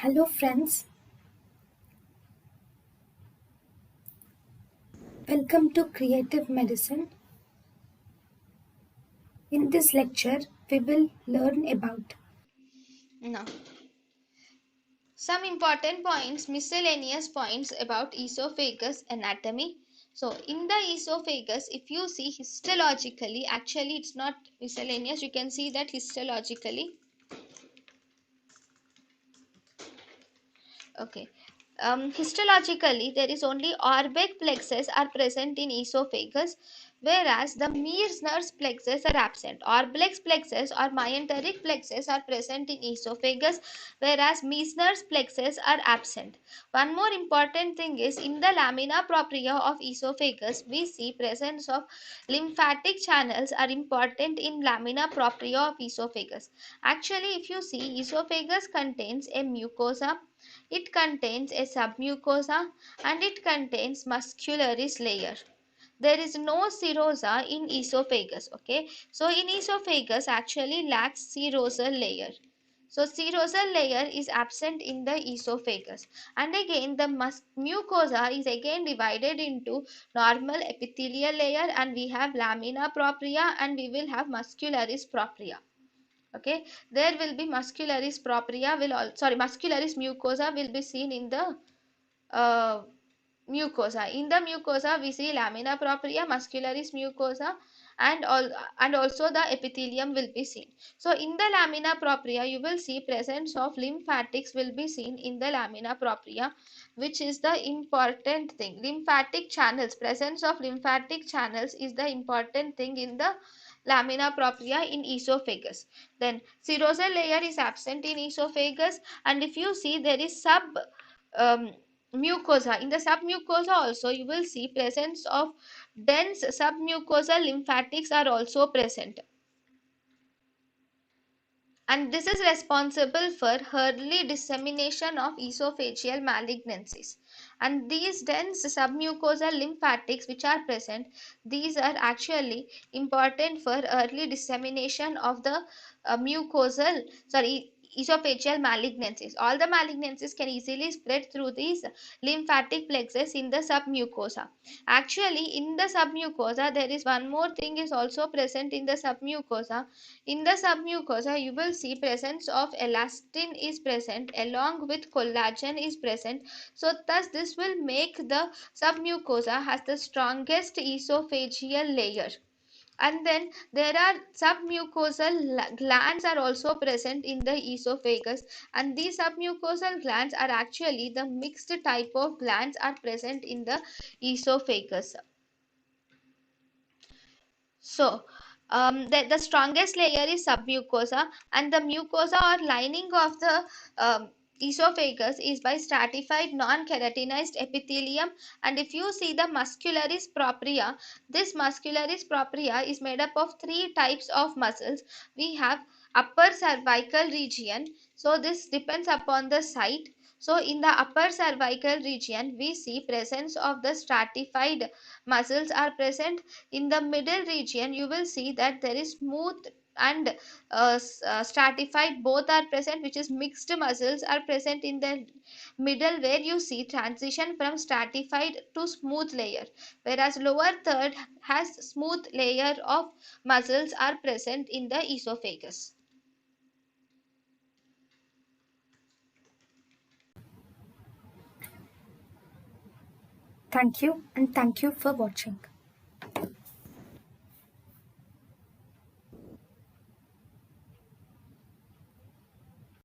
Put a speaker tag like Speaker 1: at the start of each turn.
Speaker 1: Hello, friends. Welcome to Creative Medicine. In this lecture, we will learn about
Speaker 2: Now, some important points, miscellaneous points about esophagus anatomy. So, in the esophagus, if you see histologically, actually it's not miscellaneous, you can see that histologically. Okay. Histologically, there is only Orbeck plexus are present in esophagus, whereas the Mearsner's plexus are absent. Orbeck's plexus or mesenteric plexus are present in esophagus, whereas Mearsner's plexus are absent. One more important thing is in the lamina propria of esophagus, we see presence of lymphatic channels are important in lamina propria of esophagus. Actually, if you see, esophagus contains a mucosa, it contains a submucosa, and it contains muscularis layer. There is no serosa in esophagus. Okay, so in esophagus actually lacks serosal layer. So serosal layer is absent in the esophagus, and again the mucosa is again divided into normal epithelial layer, and we have lamina propria and we will have muscularis propria. Okay, there will be muscularis propria will all sorry muscularis mucosa will be seen in the uh, mucosa. In the mucosa we see lamina propria, muscularis mucosa, and also the epithelium will be seen. So in the lamina propria you will see presence of lymphatics will be seen in the lamina propria, which is the important thing. Lymphatic channels, presence of lymphatic channels is the important thing in the lamina propria in esophagus. Then serosal layer is absent in esophagus, and if you see there is um, mucosa. In the submucosa also you will see presence of dense submucosal lymphatics are also present, and this is responsible for early dissemination of esophageal malignancies. And these dense submucosal lymphatics which are present, these are actually important for early dissemination of the mucosal sorry esophageal malignancies. All the malignancies can easily spread through these lymphatic plexus in the submucosa. Actually in the submucosa there is one more thing is also present in the submucosa. In the submucosa, you will see presence of elastin is present along with collagen is present. So thus this will make the submucosa has the strongest esophageal layer. And then there are submucosal glands are also present in the esophagus, and these submucosal glands are actually the mixed type of glands are present in the esophagus. So, the strongest layer is submucosa, and the mucosa or lining of the esophagus is by stratified non-keratinized epithelium. And if you see the muscularis propria, this muscularis propria is made up of three types of muscles. We have upper cervical region, so this depends upon the site. So in the upper cervical region we see presence of the stratified muscles are present. In the middle region you will see that there is smooth and stratified both are present, which is mixed muscles are present in the middle, where you see transition from stratified to smooth layer, whereas lower third has smooth layer of muscles are present in the esophagus.
Speaker 1: thank you and thank you for watching.